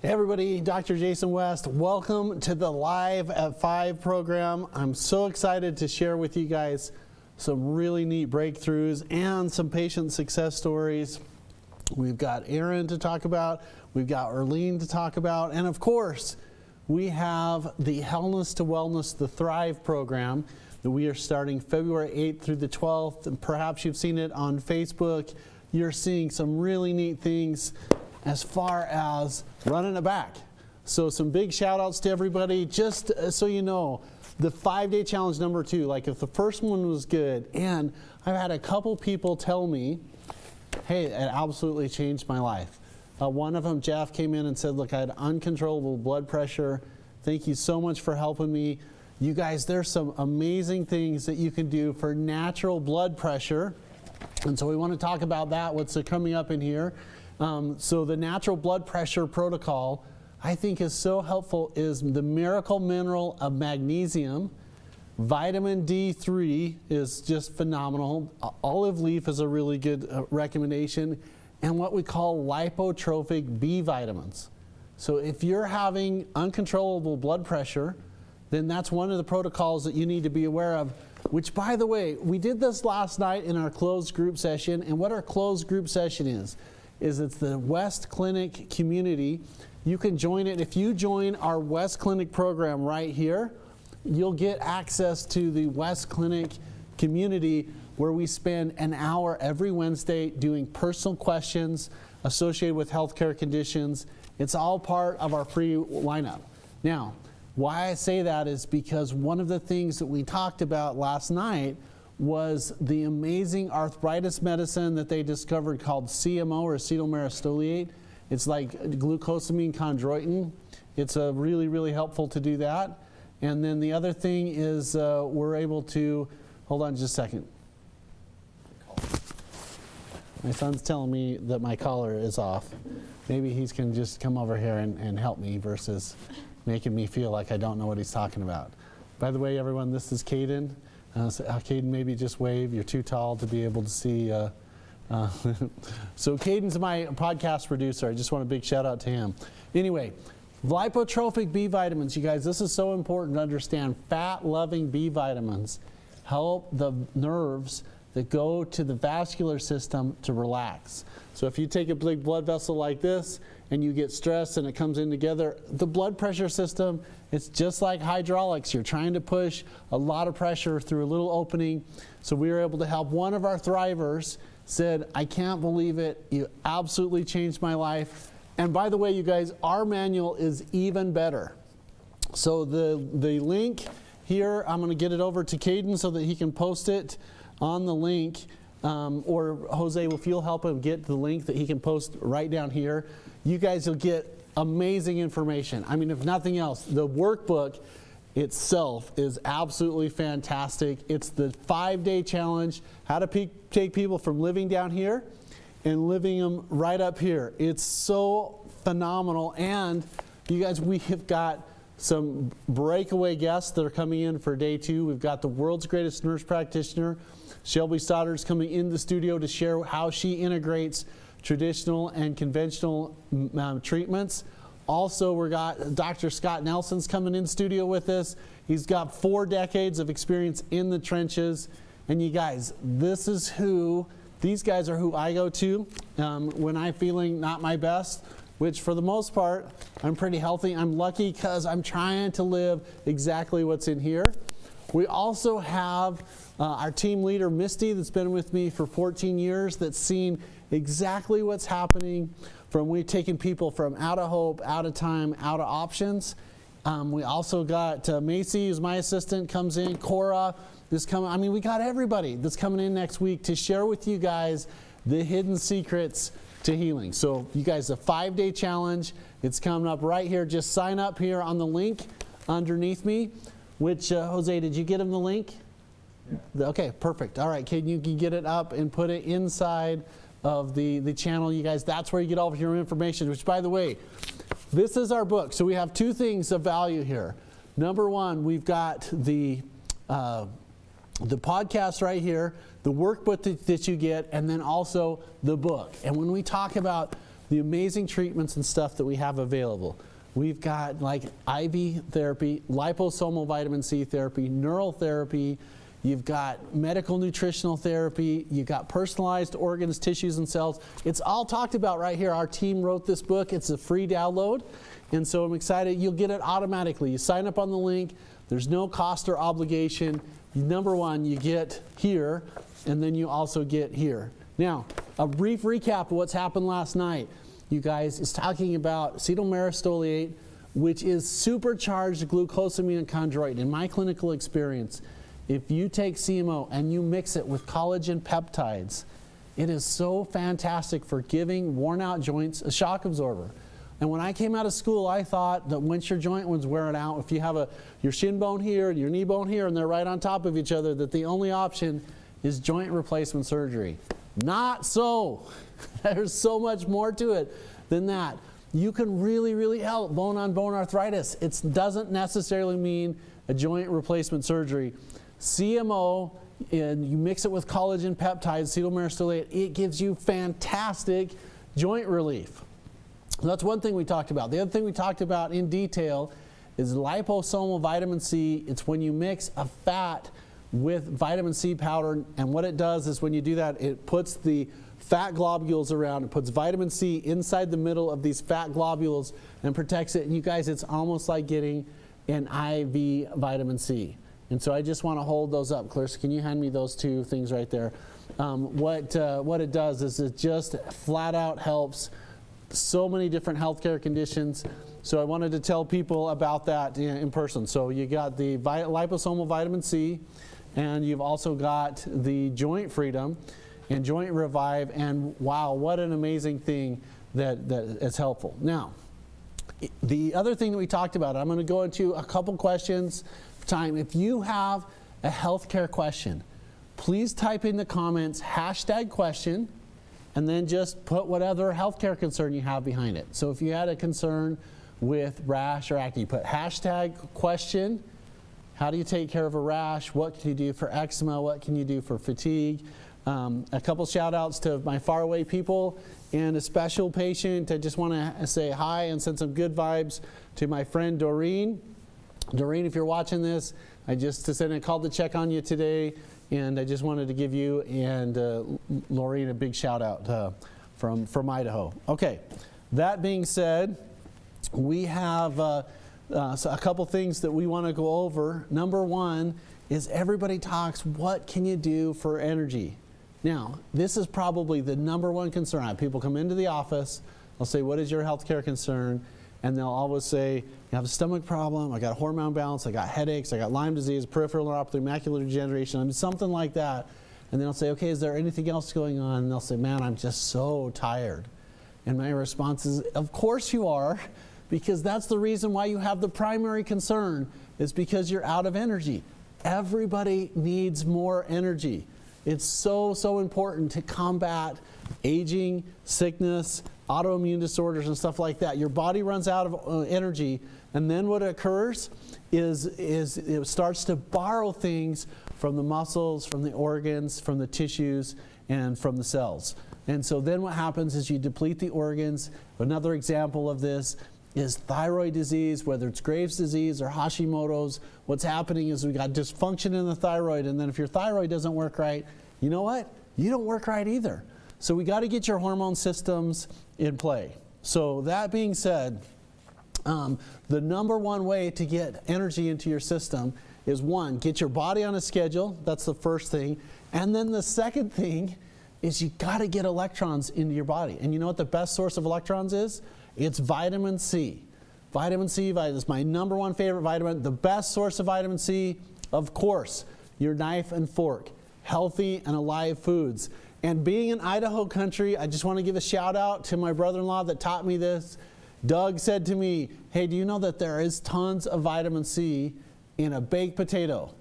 Hey everybody, Dr. Jason West. Welcome to the Live at 5 program. I'm so excited to share with you guys some really neat breakthroughs and some patient success stories. We've got Aaron to talk about, we've got Erlene to talk about, and of course, we have the Hellness to Wellness, the Thrive program that we are starting February 8th through the 12th. And perhaps you've seen it on Facebook. You're seeing some really neat things as far as running it back. So some big shout outs to everybody. Just so you know, the 5-day challenge number 2, like if the first one was good, and I've had a couple people tell me, hey, it absolutely changed my life. One of them, Jeff, came in and said, look, I had uncontrollable blood pressure. Thank you so much for helping me. You guys, there's some amazing things that you can do for natural blood pressure. And so we want to talk about that, what's coming up in here. So the natural blood pressure protocol, I think is so helpful, is the miracle mineral of magnesium. Vitamin D3 is just phenomenal. Olive leaf is a really good recommendation. And what we call lipotrophic B vitamins. So if you're having uncontrollable blood pressure, then that's one of the protocols that you need to be aware of. Which, by the way, we did this last night in our closed group session. And what our closed group session is it's the West Clinic community. You can join it. If you join our West Clinic program right here, you'll get access to the West Clinic community where we spend an hour every Wednesday doing personal questions associated with healthcare conditions. It's all part of our free lineup. Now, why I say that is because one of the things that we talked about last night was the amazing arthritis medicine that they discovered called CMO, or acetyl myristoyl. It's like glucosamine chondroitin. It's really, really helpful to do that. And then the other thing is we're able to, hold on just a second. My son's telling me that my collar is off. Maybe he can just come over here and help me versus making me feel like I don't know what he's talking about. By the way, everyone, this is Caden. So, Caden, maybe just wave. You're too tall to be able to see. So Caden's my podcast producer. I just want a big shout out to him. Anyway, lipotrophic B vitamins, you guys, this is so important to understand. Fat-loving B vitamins help the nerves that go to the vascular system to relax. So if you take a big blood vessel like this and you get stressed and it comes in together, the blood pressure system, it's just like hydraulics. You're trying to push a lot of pressure through a little opening. So we were able to help. One of our thrivers said, I can't believe it. You absolutely changed my life. And by the way, you guys, our manual is even better. So the link here, I'm going to get it over to Caden so that he can post it on the link. Or Jose, if you'll help him get the link that he can post right down here, you guys will get amazing information. I mean, if nothing else, the workbook itself is absolutely fantastic. It's the 5-day challenge, how to take people from living down here and living them right up here. It's so phenomenal. And you guys, we have got some breakaway guests that are coming in for day 2. We've got the world's greatest nurse practitioner, Shelby Stoddard's coming in the studio to share how she integrates traditional and conventional treatments. Also, we got Dr. Scott Nelson's coming in studio with us. He's got 4 decades of experience in the trenches. And you guys, these guys are who I go to when I'm feeling not my best, which for the most part, I'm pretty healthy. I'm lucky because I'm trying to live exactly what's in here. We also have our team leader, Misty, that's been with me for 14 years, that's seen exactly what's happening from we've taken people from out of hope, out of time, out of options. We also got Macy, who's my assistant, comes in. Cora is coming. I mean, we got everybody that's coming in next week to share with you guys the hidden secrets to healing. So you guys, a 5-day challenge. It's coming up right here. Just sign up here on the link underneath me. Which, Jose, did you get him the link? Yeah. Okay, perfect. All right, Caden, you can get it up and put it inside of the channel. You guys, that's where you get all of your information, which, by the way, this is our book. So we have 2 things of value here. Number 1, we've got the podcast right here, the workbook that you get, and then also the book. And when we talk about the amazing treatments and stuff that we have available. We've got like IV therapy, liposomal vitamin C therapy, neural therapy. You've got medical nutritional therapy. You've got personalized organs, tissues, and cells. It's all talked about right here. Our team wrote this book. It's a free download. And so I'm excited. You'll get it automatically. You sign up on the link. There's no cost or obligation. Number one, you get here, and then you also get here. Now, a brief recap of what's happened last night. You guys, is talking about acetylmyristoliate, which is supercharged glucosamine chondroitin. In my clinical experience, if you take CMO and you mix it with collagen peptides, it is so fantastic for giving worn out joints a shock absorber. And when I came out of school, I thought that once your joint was wearing out, if you have your shin bone here and your knee bone here and they're right on top of each other, that the only option is joint replacement surgery. Not so. There's so much more to it than that. You can really, really help bone-on-bone arthritis. It doesn't necessarily mean a joint replacement surgery. CMO, and you mix it with collagen peptides, acetylmyristoliate, it gives you fantastic joint relief. That's one thing we talked about. The other thing we talked about in detail is liposomal vitamin C. It's when you mix a fat with vitamin C powder, and what it does is when you do that, it puts the fat globules around, it puts vitamin C inside the middle of these fat globules and protects it. And you guys, it's almost like getting an IV vitamin C. And so I just want to hold those up. Clarissa, can you hand me those two things right there? What it does is it just flat out helps so many different healthcare conditions. So I wanted to tell people about that in person. So you got the liposomal vitamin C, and you've also got the joint freedom and joint revive, and wow, what an amazing thing that is helpful. Now, the other thing that we talked about, I'm going to go into a couple questions time. If you have a healthcare question, please type in the comments #question, and then just put what other healthcare concern you have behind it. So if you had a concern with rash or acne, put #question. How do you take care of a rash? What can you do for eczema? What can you do for fatigue? A couple shout outs to my faraway people and a special patient. I just want to say hi and send some good vibes to my friend Doreen. Doreen, if you're watching this, I called to check on you today, and I just wanted to give you and Laureen a big shout out from Idaho. Okay, that being said, we have so a couple things that we want to go over. Number one is everybody talks, what can you do for energy? Now, this is probably the number one concern. People come into the office, they'll say, what is your healthcare concern? And they'll always say, you have a stomach problem, I got a hormone balance, I got headaches, I got Lyme disease, peripheral neuropathy, macular degeneration, something like that. And then I'll say, okay, is there anything else going on? And they'll say, man, I'm just so tired. And my response is, of course you are, because that's the reason why you have the primary concern, is because you're out of energy. Everybody needs more energy. It's so, so important to combat aging, sickness, autoimmune disorders and stuff like that. Your body runs out of energy, and then what occurs is it starts to borrow things from the muscles, from the organs, from the tissues, and from the cells. And so then what happens is you deplete the organs. Another example of this is thyroid disease, whether it's Graves' disease or Hashimoto's. What's happening is we got dysfunction in the thyroid, and then if your thyroid doesn't work right, you know what? You don't work right either. So we got to get your hormone systems in play. So that being said, the number one way to get energy into your system is, one, get your body on a schedule. That's the first thing. And then the second thing is you got to get electrons into your body. And you know what the best source of electrons is? It's vitamin C. Vitamin C is my number one favorite vitamin. The best source of vitamin C, of course, your knife and fork. Healthy and alive foods. And being in Idaho country, I just want to give a shout out to my brother-in-law that taught me this. Doug said to me, hey, do you know that there is tons of vitamin C in a baked potato?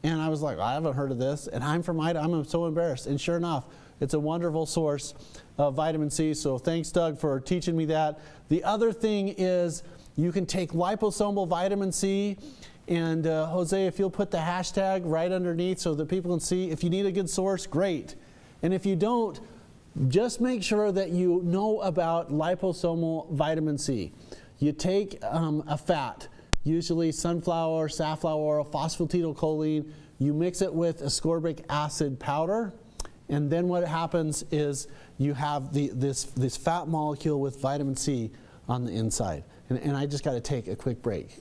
And I was like, I haven't heard of this. And I'm from Idaho. I'm so embarrassed. And sure enough, it's a wonderful source of vitamin C. So thanks, Doug, for teaching me that. The other thing is you can take liposomal vitamin C. And Jose, if you'll put the hashtag right underneath so that people can see. If you need a good source, great. And if you don't, just make sure that you know about liposomal vitamin C. You take a fat, usually sunflower, safflower oil, phosphatidylcholine, you mix it with ascorbic acid powder, and then what happens is you have this fat molecule with vitamin C on the inside. And I just got to take a quick break.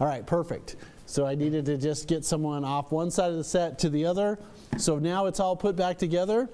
All right, perfect. So I needed to just get someone off one side of the set to the other. So now it's all put back together.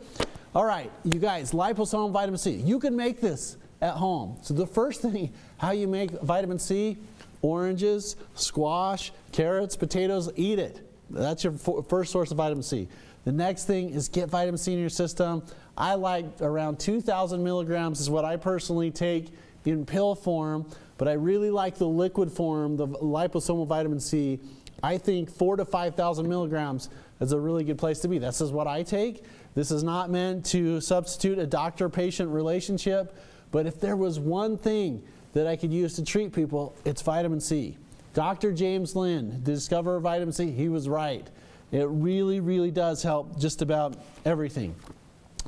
All right, you guys, liposomal vitamin C. You can make this at home. So the first thing, how you make vitamin C, oranges, squash, carrots, potatoes, eat it. That's your first source of vitamin C. The next thing is get vitamin C in your system. I like around 2,000 milligrams is what I personally take in pill form, but I really like the liquid form, the liposomal vitamin C. I think 4,000 to 5,000 milligrams is a really good place to be. This is what I take. This is not meant to substitute a doctor-patient relationship, but if there was one thing that I could use to treat people, it's vitamin C. Dr. James Lynn, the discoverer of vitamin C, he was right. It really, really does help just about everything.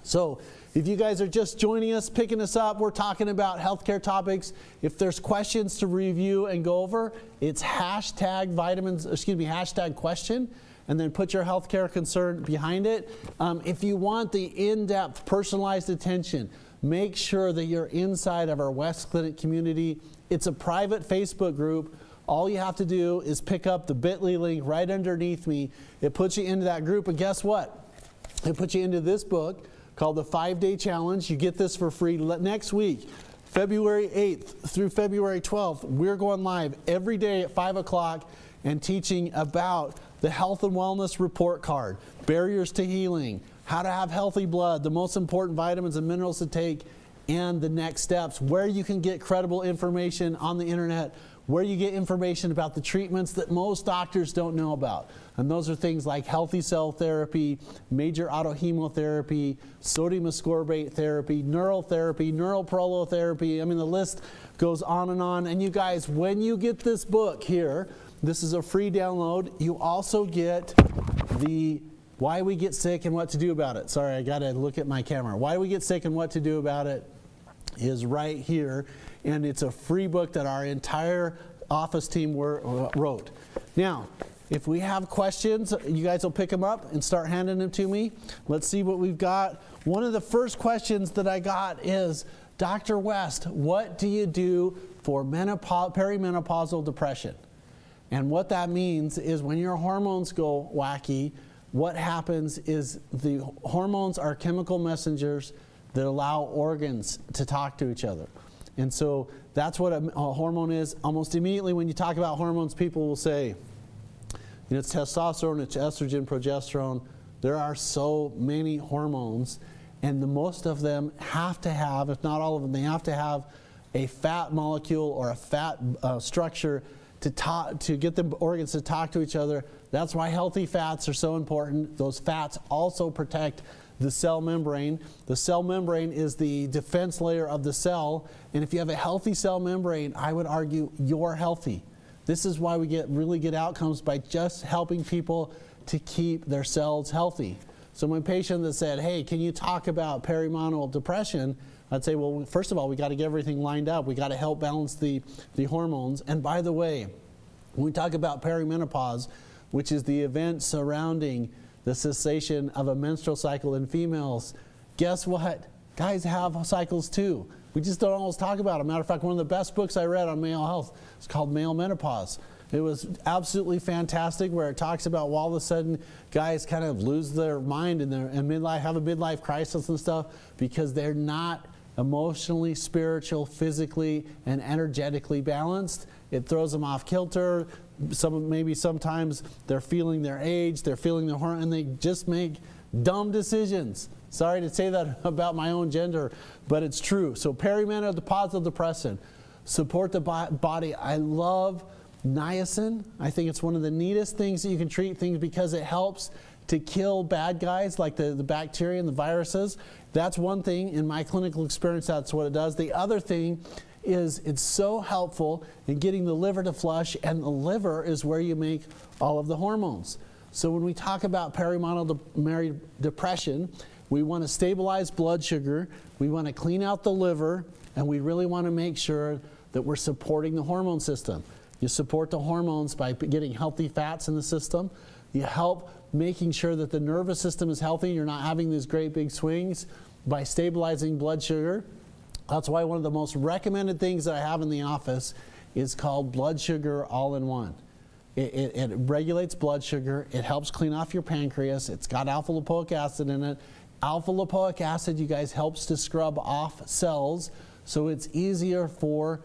So if you guys are just joining us, picking us up, we're talking about healthcare topics. If there's questions to review and go over, it's hashtag question, and then put your healthcare concern behind it. If you want the in-depth, personalized attention, make sure that you're inside of our West Clinic community. It's a private Facebook group. All you have to do is pick up the bit.ly link right underneath me. It puts you into that group, and guess what? It puts you into this book called the 5-Day Challenge. You get this for free. Next week, February 8th through February 12th, we're going live every day at 5 o'clock and teaching about the Health and Wellness Report Card, barriers to healing, how to have healthy blood, the most important vitamins and minerals to take, and the next steps, where you can get credible information on the internet, where you get information about the treatments that most doctors don't know about. And those are things like healthy cell therapy, major autohemotherapy, sodium ascorbate therapy, neural therapy, neural prolotherapy. I mean, the list goes on and on. And you guys, when you get this book here, this is a free download. You also get the Why We Get Sick and What to Do About It. Sorry, I got to look at my camera. Why We Get Sick and What to Do About It is right here. And it's a free book that our entire office team wrote. Now, if we have questions, you guys will pick them up and start handing them to me. Let's see what we've got. One of the first questions that I got is, Dr. West, what do you do for perimenopausal depression? And what that means is when your hormones go wacky, what happens is the hormones are chemical messengers that allow organs to talk to each other. And so that's what a hormone is. Almost immediately when you talk about hormones, people will say, it's testosterone, it's estrogen, progesterone. There are so many hormones, and the most of them have to have, if not all of them, they have to have a fat molecule or a fat structure to get the organs to talk to each other. That's why healthy fats are so important. Those fats also protect the cell membrane. The cell membrane is the defense layer of the cell, and if you have a healthy cell membrane, I would argue you're healthy. This is why we get really good outcomes by just helping people to keep their cells healthy. So my patient that said, hey, can you talk about perimenopause depression? I'd say, well, first of all, we got to get everything lined up. We got to help balance the hormones. And by the way, when we talk about perimenopause, which is the event surrounding the cessation of a menstrual cycle in females, guess what? Guys have cycles too. We just don't always talk about it. Matter of fact, one of the best books I read on male health is called Male Menopause. It was absolutely fantastic, where it talks about all of a sudden guys kind of lose their mind and midlife, have a midlife crisis and stuff because they're not emotionally, spiritual, physically, and energetically balanced. It throws them off kilter. Maybe sometimes they're feeling their age, they're feeling their hormone, and they just make dumb decisions. Sorry to say that about my own gender, but it's true. So perimenopausal depression, support the body. I love niacin. I think it's one of the neatest things that you can treat things because it helps to kill bad guys like the bacteria and the viruses. That's one thing. In my clinical experience, that's what it does. The other thing is it's so helpful in getting the liver to flush, and the liver is where you make all of the hormones. So when we talk about perimenopause depression, We want to stabilize blood sugar. We want to clean out the liver. And we really want to make sure that we're supporting the hormone system. You support the hormones by getting healthy fats in the system. You help making sure that the nervous system is healthy. You're not having these great big swings by stabilizing blood sugar. That's why one of the most recommended things that I have in the office is called Blood Sugar All-in-One. It regulates blood sugar. It helps clean off your pancreas. It's got alpha lipoic acid in it. Alpha lipoic acid, you guys, helps to scrub off cells, so it's easier for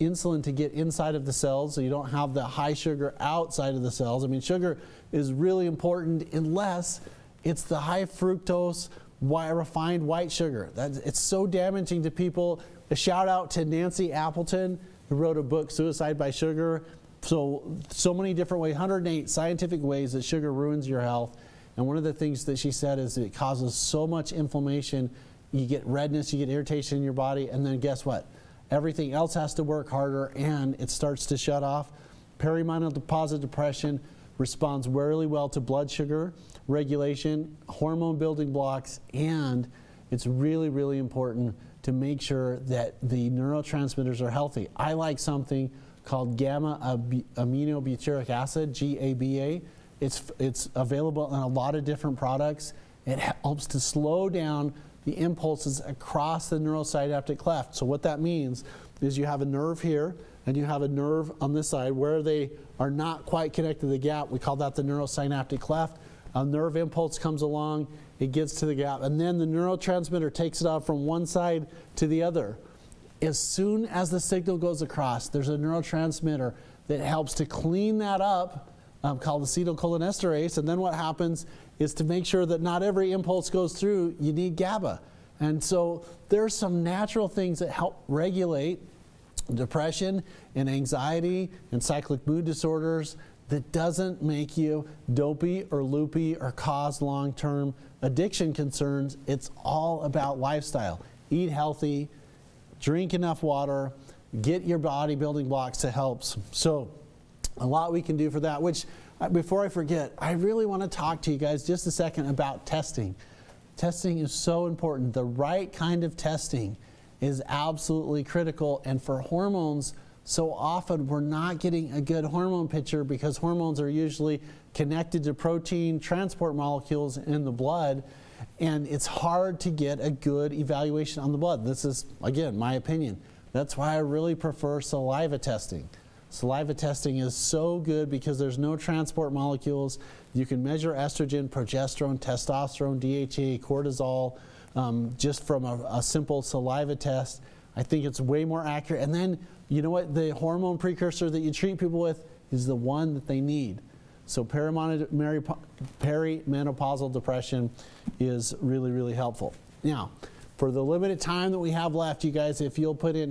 insulin to get inside of the cells, so you don't have the high sugar outside of the cells. I mean, sugar is really important unless it's the high fructose, refined white sugar. It's so damaging to people. A shout out to Nancy Appleton, who wrote a book, Suicide by Sugar. So many different ways, 108 scientific ways that sugar ruins your health. And one of the things that she said is it causes so much inflammation. You get redness, you get irritation in your body, and then guess what? Everything else has to work harder, and it starts to shut off. Perimenopause depression responds really well to blood sugar regulation, hormone building blocks, and it's really, really important to make sure that the neurotransmitters are healthy. I like something called gamma aminobutyric acid, GABA. It's available in a lot of different products. It helps to slow down the impulses across the neurosynaptic cleft. So what that means is you have a nerve here and you have a nerve on this side where they are not quite connected to the gap. We call that the neurosynaptic cleft. A nerve impulse comes along, it gets to the gap, and then the neurotransmitter takes it off from one side to the other. As soon as the signal goes across, there's a neurotransmitter that helps to clean that up, called acetylcholinesterase, and then what happens is to make sure that not every impulse goes through, you need GABA. And so there's some natural things that help regulate depression and anxiety and cyclic mood disorders that doesn't make you dopey or loopy or cause long-term addiction concerns. It's all about lifestyle. Eat healthy, drink enough water, get your body building blocks to help. So a lot we can do for that, which before I forget, I really want to talk to you guys just a second about testing. Testing is so important. The right kind of testing is absolutely critical, and for hormones, so often we're not getting a good hormone picture because hormones are usually connected to protein transport molecules in the blood, and it's hard to get a good evaluation on the blood. This is, again, my opinion. That's why I really prefer saliva testing. Saliva testing is so good because there's no transport molecules. You can measure estrogen, progesterone, testosterone, DHA, cortisol, just from a simple saliva test. I think it's way more accurate. And then, you know what, the hormone precursor that you treat people with is the one that they need. So perimenopausal depression is really, really helpful. Now, for the limited time that we have left, you guys, if you'll put in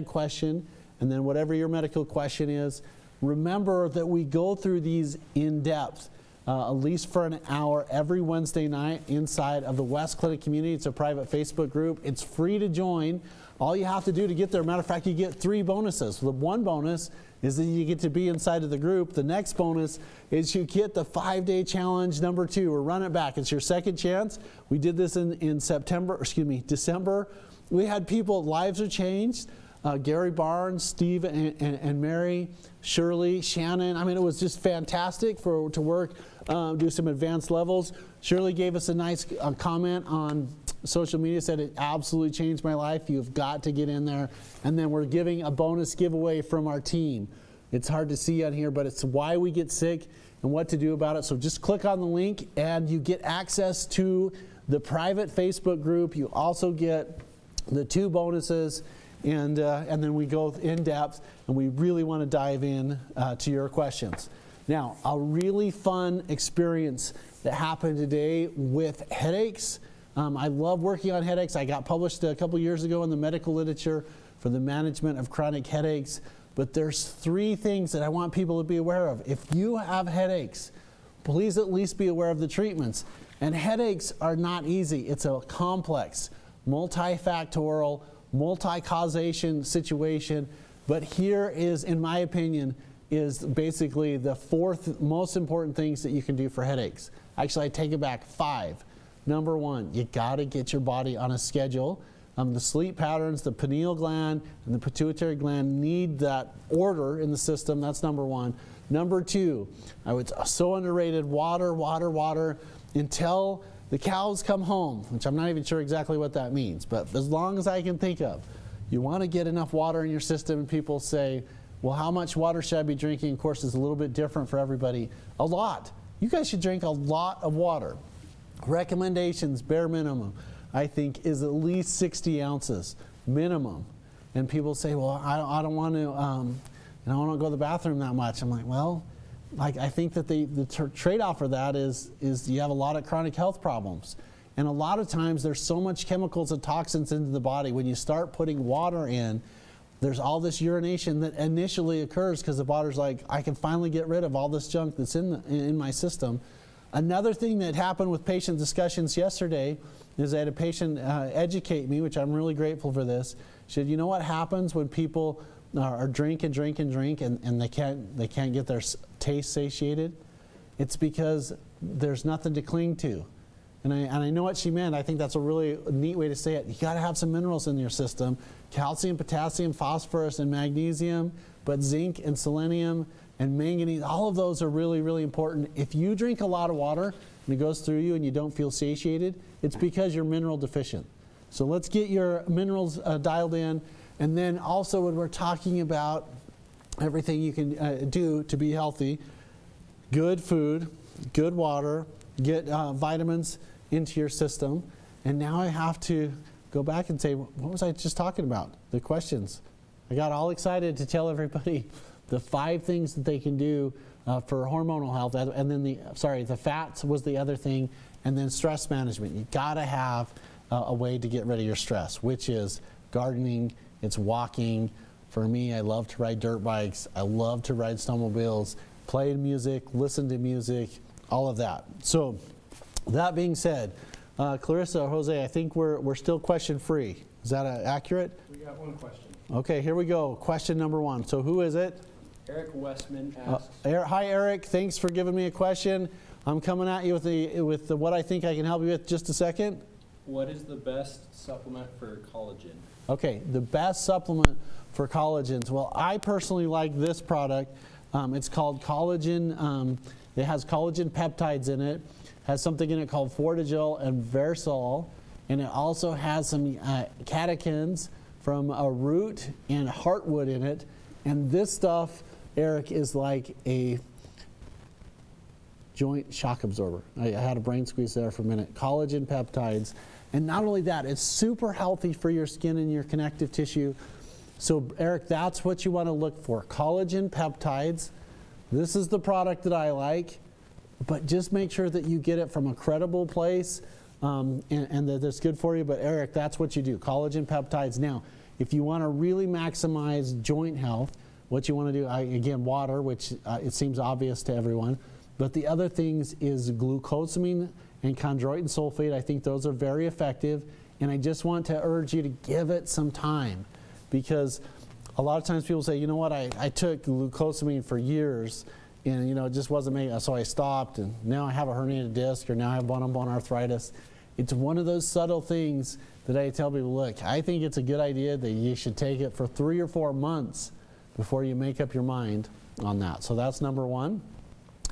#question, and then whatever your medical question is, remember that we go through these in depth, at least for an hour every Wednesday night inside of the West Clinic community. It's a private Facebook group. It's free to join. All you have to do to get there, matter of fact, you get 3 bonuses. The one bonus is that you get to be inside of the group. The next bonus is you get the 5-day challenge number 2. We're running it back. It's your second chance. We did this in December. We had people, lives are changed. Gary Barnes, Steve and Mary, Shirley, Shannon. I mean, it was just fantastic to work, do some advanced levels. Shirley gave us a nice comment on social media, said it absolutely changed my life. You've got to get in there. And then we're giving a bonus giveaway from our team. It's hard to see on here, but it's why we get sick and what to do about it. So just click on the link and you get access to the private Facebook group. You also get the 2 bonuses. And then we go in depth, and we really want to dive in to your questions. Now, a really fun experience that happened today with headaches. I love working on headaches. I got published a couple years ago in the medical literature for the management of chronic headaches. But there's 3 things that I want people to be aware of. If you have headaches, please at least be aware of the treatments. And headaches are not easy. It's a complex, multifactorial, multi-causation situation, but here is, in my opinion, is basically the 4th most important things that you can do for headaches. Actually, I take it back, 5. number one. You got to get your body on a schedule. The sleep patterns, the pineal gland and the pituitary gland need that order in the system. That's number one. Number two, so underrated, water, water, water, until the cows come home, which I'm not even sure exactly what that means, but as long as I can think of, you want to get enough water in your system. And people say, well, how much water should I be drinking? Of course, it's a little bit different for everybody. A lot. You guys should drink a lot of water. Recommendations, bare minimum, I think, is at least 60 ounces minimum. And people say, well, I don't want to, I don't want to go to the bathroom that much. I'm like, well, I think that the trade-off for that is you have a lot of chronic health problems. And a lot of times there's so much chemicals and toxins into the body. When you start putting water in, there's all this urination that initially occurs because the body's like, I can finally get rid of all this junk that's in my system. Another thing that happened with patient discussions yesterday is I had a patient educate me, which I'm really grateful for this. She said, you know what happens when people are drink and they can't get their taste satiated? It's because there's nothing to cling to. And I know what she meant. I think that's a really neat way to say it. You got to have some minerals in your system: calcium, potassium, phosphorus, and magnesium. But zinc and selenium and manganese, all of those are really, really important. If you drink a lot of water and it goes through you and you don't feel satiated, it's because you're mineral deficient. So let's get your minerals dialed in. And then also, when we're talking about everything you can do to be healthy, good food, good water, get vitamins into your system. And now I have to go back and say, what was I just talking about? The questions. I got all excited to tell everybody the 5 things that they can do for hormonal health. And then the fats was the other thing. And then stress management. You got to have a way to get rid of your stress, which is gardening, it's walking. For me, I love to ride dirt bikes. I love to ride snowmobiles, play music, listen to music, all of that. So that being said, Clarissa, Jose, I think we're still question free. Is that accurate? We got one question. Okay, here we go. Question number 1. So who is it? Eric Westman asks. Hi, Eric. Thanks for giving me a question. I'm coming at you with what I think I can help you with. Just a second. What is the best supplement for collagen? Okay, the best supplement for collagens. Well, I personally like this product. It's called collagen. It has collagen peptides in it. Has something in it called Fortigel and Versol, and it also has some catechins from a root and heartwood in it. And this stuff, Eric, is like a joint shock absorber. I had a brain squeeze there for a minute. Collagen peptides. And not only that, it's super healthy for your skin and your connective tissue. So, Eric, that's what you want to look for. Collagen peptides. This is the product that I like. But just make sure that you get it from a credible place and that it's good for you. But, Eric, that's what you do. Collagen peptides. Now, if you want to really maximize joint health, what you want to do, again, water, which it seems obvious to everyone. But the other things is glucosamine and chondroitin sulfate. I think those are very effective. And I just want to urge you to give it some time, because a lot of times people say, you know what, I took glucosamine for years and it just wasn't making, so I stopped, and now I have a herniated disc, or now I have bone-on-bone arthritis. It's one of those subtle things that I tell people, look, I think it's a good idea that you should take it for 3 or 4 months before you make up your mind on that. So that's number 1.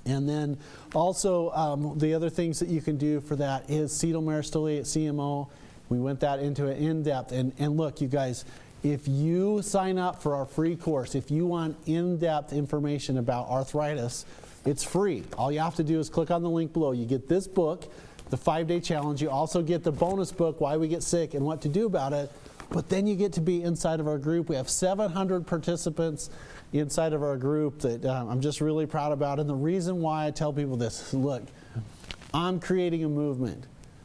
And then also the other things that you can do for that is cetyl myristoyl CMO. We went that into it in depth. And look, you guys, if you sign up for our free course, if you want in-depth information about arthritis, it's free. All you have to do is click on the link below. You get this book, the 5-day challenge. You also get the bonus book, Why We Get Sick and What to Do About It. But then you get to be inside of our group. We have 700 participants inside of our group that I'm just really proud about. And the reason why I tell people this is, look, I'm creating a movement.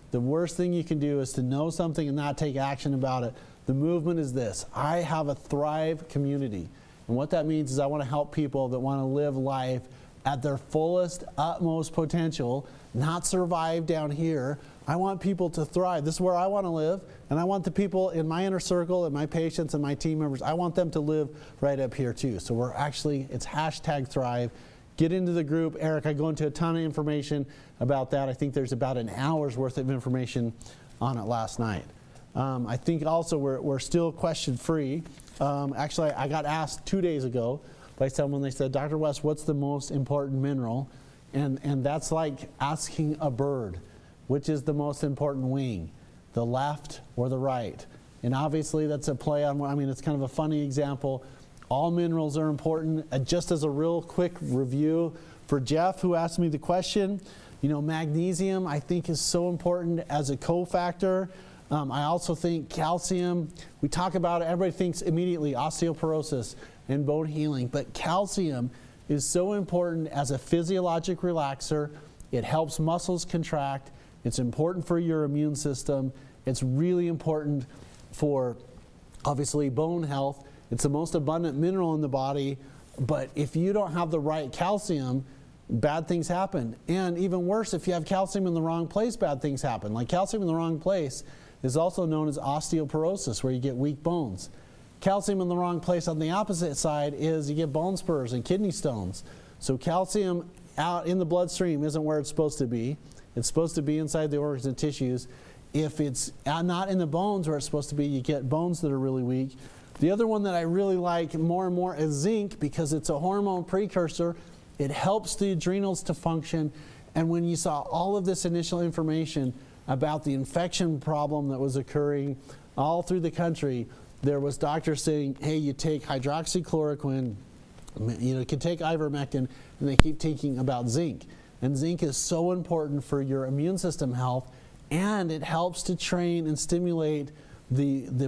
The worst thing you can do is to know something and not take action about it. The movement is this: I have a Thrive community. And what that means is I want to help people that want to live life at their fullest, utmost potential, not survive down here. I want people to thrive. This is where I want to live, and I want the people in my inner circle and my patients and my team members, I want them to live right up here too. So we're actually, it's #Thrive. get into the group. Eric, I go into a ton of information about that. I think there's about an hour's worth of information on it last night. I think also we're still question free. Actually, I got asked 2 days ago by someone. They said, Dr. West, what's the most important mineral? And that's like asking a bird, which is the most important wing, the left or the right? And obviously that's a play on, I mean, it's kind of a funny example. All minerals are important. Just as a real quick review for Jeff, who asked me the question, you know, magnesium I think is so important as a cofactor. I also think calcium, we talk about it, everybody thinks immediately osteoporosis and bone healing, but calcium is so important as a physiologic relaxer. It helps muscles contract. It's important for your immune system. It's really important for, obviously, bone health. It's the most abundant mineral in the body, but if you don't have the right calcium, bad things happen. And even worse, if you have calcium in the wrong place, bad things happen. Like calcium in the wrong place is also known as osteoporosis, where you get weak bones. Calcium in the wrong place on the opposite side is you get bone spurs and kidney stones. So calcium out in the bloodstream isn't where it's supposed to be. It's supposed to be inside the organs and tissues. If it's not in the bones where it's supposed to be, you get bones that are really weak. The other one that I really like more and more is zinc, because it's a hormone precursor. It helps the adrenals to function. And when you saw all of this initial information about the infection problem that was occurring all through the country, there was doctors saying, hey, you take hydroxychloroquine, you can take ivermectin, and they keep thinking about zinc. And zinc is so important for your immune system health, and it helps to train and stimulate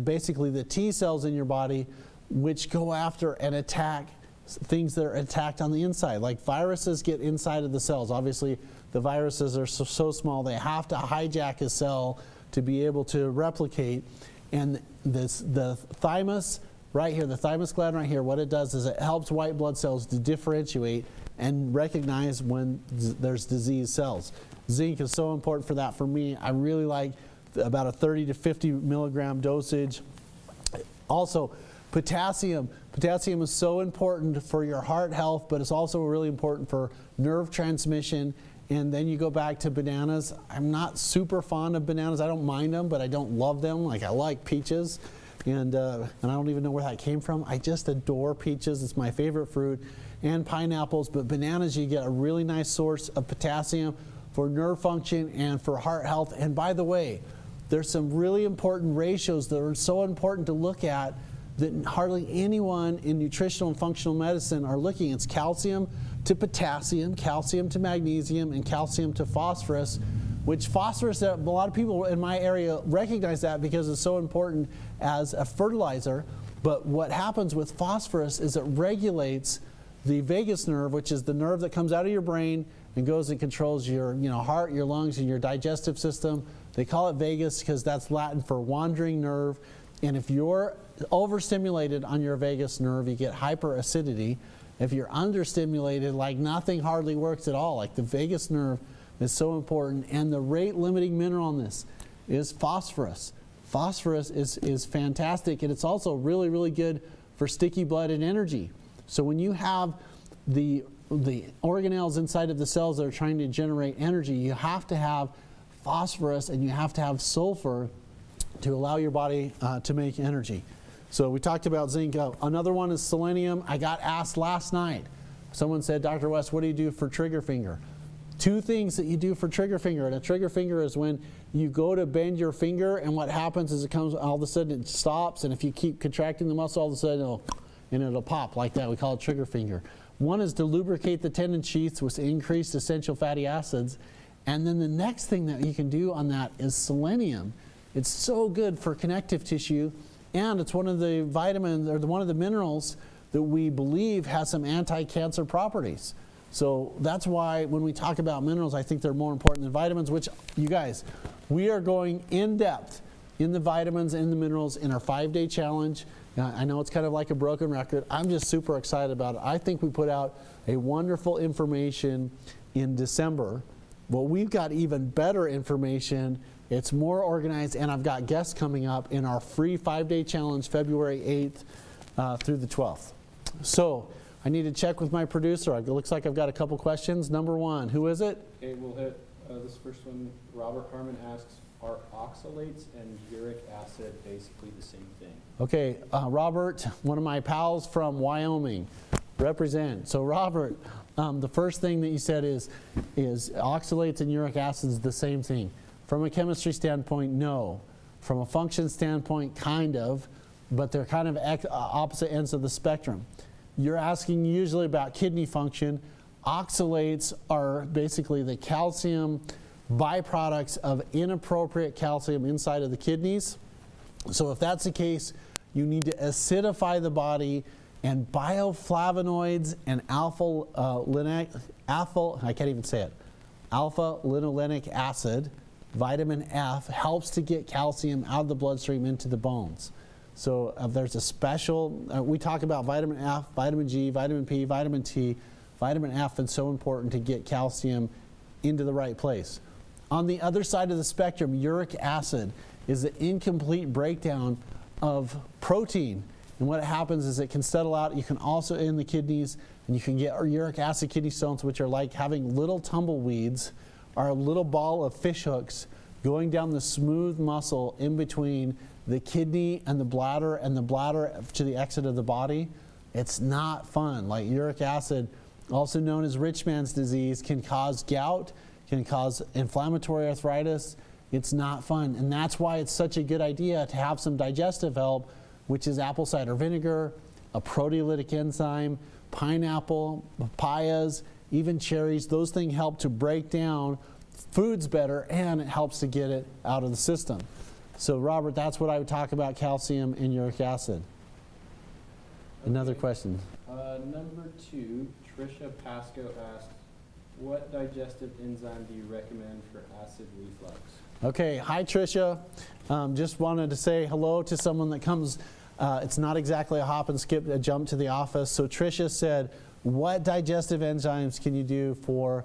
basically the T cells in your body, which go after and attack things that are attacked on the inside. Like viruses get inside of the cells. Obviously, the viruses are so small, they have to hijack a cell to be able to replicate. And the thymus right here, the thymus gland right here, what it does is it helps white blood cells to differentiate and recognize when there's disease cells. Zinc is so important for that for me. I really like about a 30 to 50 milligram dosage. Also, potassium. Potassium is so important for your heart health, but it's also really important for nerve transmission. And then you go back to bananas. I'm not super fond of bananas. I don't mind them, but I don't love them. Like, I like peaches, and I don't even know where that came from. I just adore peaches. It's my favorite fruit, and pineapples. But bananas, you get a really nice source of potassium for nerve function and for heart health. And by the way, there's some really important ratios that are so important to look at that hardly anyone in nutritional and functional medicine are looking. It's calcium to potassium, calcium to magnesium, and calcium to phosphorus, which phosphorus, a lot of people in my area recognize that because it's so important as a fertilizer. But what happens with phosphorus is it regulates the vagus nerve, which is the nerve that comes out of your brain and goes and controls your heart, your lungs, and your digestive system. They call it vagus because that's Latin for wandering nerve. And if you're overstimulated on your vagus nerve, you get hyperacidity. If you're understimulated, like nothing hardly works at all. Like the vagus nerve is so important. And the rate limiting mineral on this is phosphorus. Phosphorus is fantastic, and it's also really, really good for sticky blood and energy. So when you have the organelles inside of the cells that are trying to generate energy, you have to have phosphorus and you have to have sulfur to allow your body to make energy. So we talked about zinc. Another one is selenium. I got asked last night. Someone said, Dr. West, what do you do for trigger finger? Two things that you do for trigger finger. And a trigger finger is when you go to bend your finger, and what happens is it comes, all of a sudden it stops, and if you keep contracting the muscle, all of a sudden it'll pop like that. We call it trigger finger. One is to lubricate the tendon sheaths with increased essential fatty acids. And then the next thing that you can do on that is selenium. It's so good for connective tissue, and it's one of the vitamins, or one of the minerals that we believe has some anti-cancer properties. So that's why when we talk about minerals, I think they're more important than vitamins, which, you guys, we are going in depth in the vitamins and the minerals in our 5-day challenge. I know it's kind of like a broken record. I'm just super excited about it. I think we put out a wonderful information in December. Well, we've got even better information. It's more organized, and I've got guests coming up in our free 5-day challenge, February 8th through the 12th. So I need to check with my producer. It looks like I've got a couple questions. Number one, who is it? Okay, we'll hit this first one. Robert Harmon asks, are oxalates and uric acid basically the same thing? Okay, Robert, one of my pals from Wyoming, represent. So Robert, the first thing that you said is oxalates and uric acid is the same thing. From a chemistry standpoint, no. From a function standpoint, kind of, but they're kind of opposite ends of the spectrum. You're asking usually about kidney function. Oxalates are basically the calcium byproducts of inappropriate calcium inside of the kidneys. So if that's the case, you need to acidify the body, and bioflavonoids and alpha-linolenic acid, vitamin F, helps to get calcium out of the bloodstream into the bones. So there's a special, we talk about vitamin F, vitamin G, vitamin P, vitamin T. Vitamin F is so important to get calcium into the right place. On the other side of the spectrum, uric acid is the incomplete breakdown of protein. And what happens is it can settle out. You can also in the kidneys, and you can get uric acid kidney stones, which are like having little tumbleweeds or a little ball of fish hooks going down the smooth muscle in between the kidney and the bladder to the exit of the body. It's not fun. Like uric acid, also known as rich man's disease, can cause gout, can cause inflammatory arthritis. It's not fun. And that's why it's such a good idea to have some digestive help, which is apple cider vinegar, a proteolytic enzyme, pineapple, papayas, even cherries. Those things help to break down foods better, and it helps to get it out of the system. So Robert, that's what I would talk about, calcium and uric acid. Another question. Number 2, Trisha Pasco asks, what digestive enzyme do you recommend for acid reflux? Okay, hi Trisha. Just wanted to say hello to someone that comes, it's not exactly a hop and skip, a jump to the office. So Trisha said, what digestive enzymes can you do for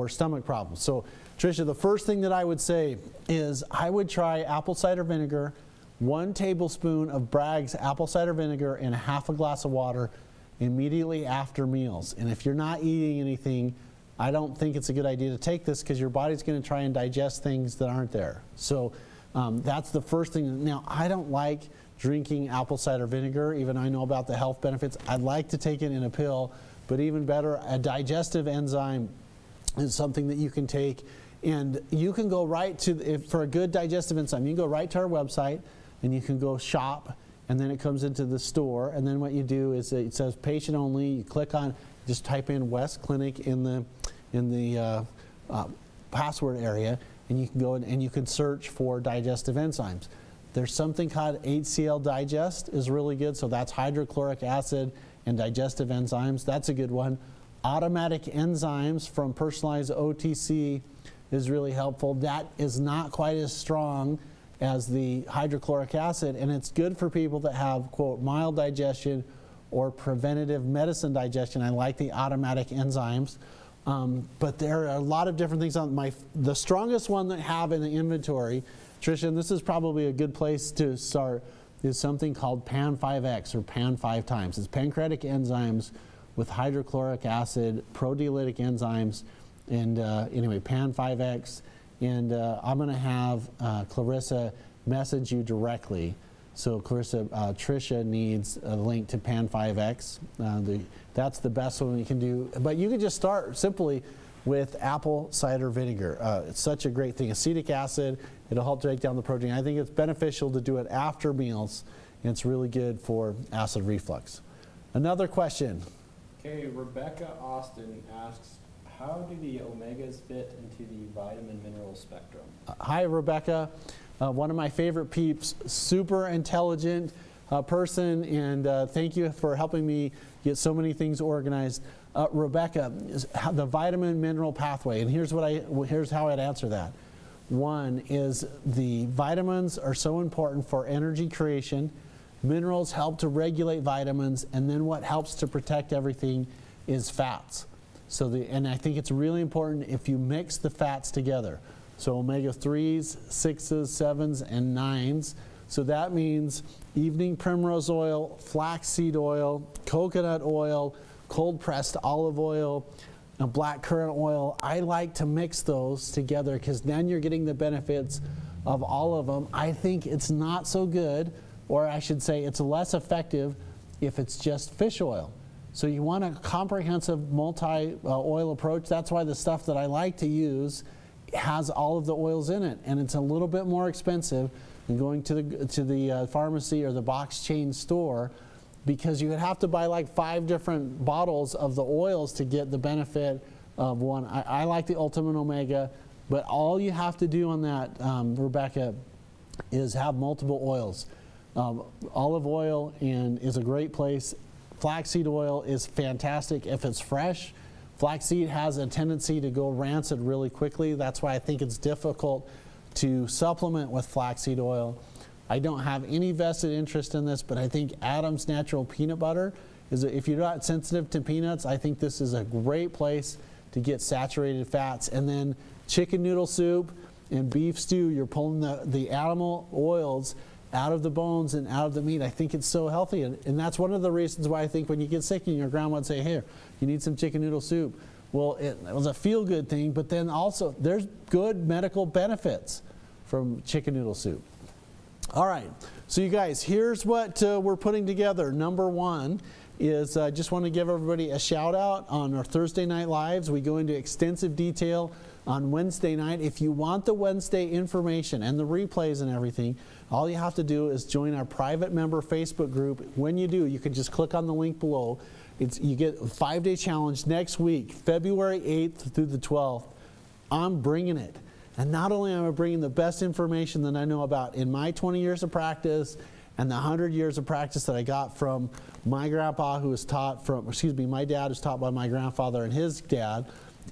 stomach problems? So Trisha, the first thing that I would say is I would try apple cider vinegar, 1 tablespoon of Bragg's apple cider vinegar in a half a glass of water immediately after meals. And if you're not eating anything, I don't think it's a good idea to take this because your body's going to try and digest things that aren't there. So that's the first thing. Now, I don't like drinking apple cider vinegar, even though I know about the health benefits. I'd like to take it in a pill, but even better, a digestive enzyme is something that you can take. And you can go right to, for a good digestive enzyme, you can go right to our website and you can go shop, and then it comes into the store. And then what you do is it says patient only. You click on, just type in West Clinic in the password area, and you can go in and you can search for digestive enzymes. There's something called HCl Digest is really good. So that's hydrochloric acid and digestive enzymes. That's a good one. Automatic enzymes from Personalized OTC is really helpful. That is not quite as strong as the hydrochloric acid, and it's good for people that have, quote, mild digestion or preventative medicine digestion. I like the automatic enzymes. But there are a lot of different things on the strongest one that I have in the inventory, Tricia, and this is probably a good place to start, is something called PAN5X or PAN 5 times. It's pancreatic enzymes with hydrochloric acid, proteolytic enzymes, and anyway, PAN5X. And I'm going to have Clarissa message you directly. So Clarissa, Tricia needs a link to PAN5X. That's the best one we can do. But you can just start simply with apple cider vinegar. It's such a great thing. Acetic acid, it'll help break down the protein. I think it's beneficial to do it after meals, and it's really good for acid reflux. Another question. Okay, Rebecca Austin asks, how do the omegas fit into the vitamin mineral spectrum? Hi, Rebecca. One of my favorite peeps, super intelligent person, and thank you for helping me get so many things organized. Rebecca, the vitamin mineral pathway, and here's how I'd answer that. One is the vitamins are so important for energy creation. Minerals help to regulate vitamins, and then what helps to protect everything is fats. And I think it's really important if you mix the fats together. So omega-3s, 6s, 7s, and 9s. So that means evening primrose oil, flaxseed oil, coconut oil, cold pressed olive oil, and black currant oil. I like to mix those together because then you're getting the benefits of all of them. I think it's not so good, or I should say it's less effective if it's just fish oil. So you want a comprehensive multi-oil approach. That's why the stuff that I like to use has all of the oils in it, and it's a little bit more expensive than going to the pharmacy or the box chain store, because you would have to buy like 5 different bottles of the oils to get the benefit of one. I like the Ultimate Omega, but all you have to do on that, Rebecca, is have multiple oils. Olive oil is a great place. Flaxseed oil is fantastic if it's fresh. Flaxseed has a tendency to go rancid really quickly. That's why I think it's difficult to supplement with flaxseed oil. I don't have any vested interest in this, but I think Adam's Natural Peanut Butter is, if you're not sensitive to peanuts, I think this is a great place to get saturated fats. And then chicken noodle soup and beef stew, you're pulling the animal oils out of the bones and out of the meat. I think it's so healthy, and that's one of the reasons why I think when you get sick and your grandma would say, here, you need some chicken noodle soup. Well, it was a feel-good thing, but then also there's good medical benefits from chicken noodle soup. All right, so you guys, here's what we're putting together. Number one is I just want to give everybody a shout out on our Thursday night lives. We go into extensive detail on Wednesday night. If you want the Wednesday information and the replays and everything, all you have to do is join our private member Facebook group. When you do, you can just click on the link below. You get a 5-day challenge next week, February 8th through the 12th. I'm bringing it. And not only am I bringing the best information that I know about in my 20 years of practice and the 100 years of practice that I got from my grandpa, who was taught from, my dad was taught by my grandfather and his dad,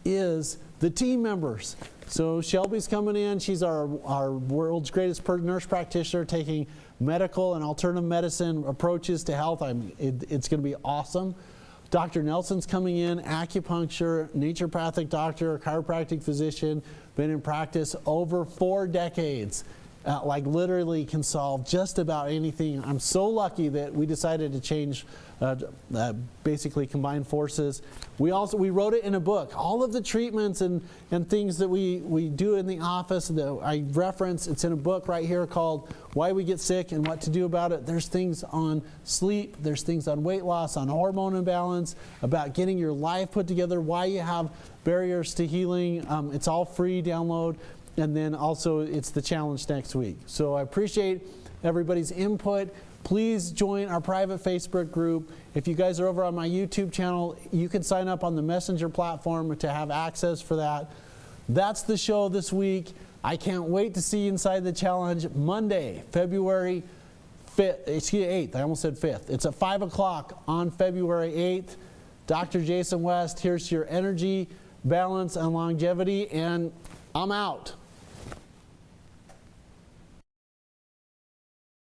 is the team members. So Shelby's coming in. She's our world's greatest nurse practitioner, taking medical and alternative medicine approaches to health. It's going to be awesome. Dr. Nelson's coming in, acupuncture, naturopathic doctor, chiropractic physician, been in practice over 4 decades. Like literally can solve just about anything. I'm so lucky that we decided to change, basically combine forces. We wrote it in a book. All of the treatments and things that we do in the office that I reference, it's in a book right here called Why We Get Sick and What to Do About It. There's things on sleep, there's things on weight loss, on hormone imbalance, about getting your life put together, why you have barriers to healing. It's all free download. And then also it's the challenge next week. So I appreciate everybody's input. Please join our private Facebook group. If you guys are over on my YouTube channel, you can sign up on the Messenger platform to have access for that. That's the show this week. I can't wait to see you inside the challenge Monday, February 8th. I almost said 5th. It's at 5 o'clock on February 8th. Dr. Jason West, here's your energy, balance, and longevity, and I'm out.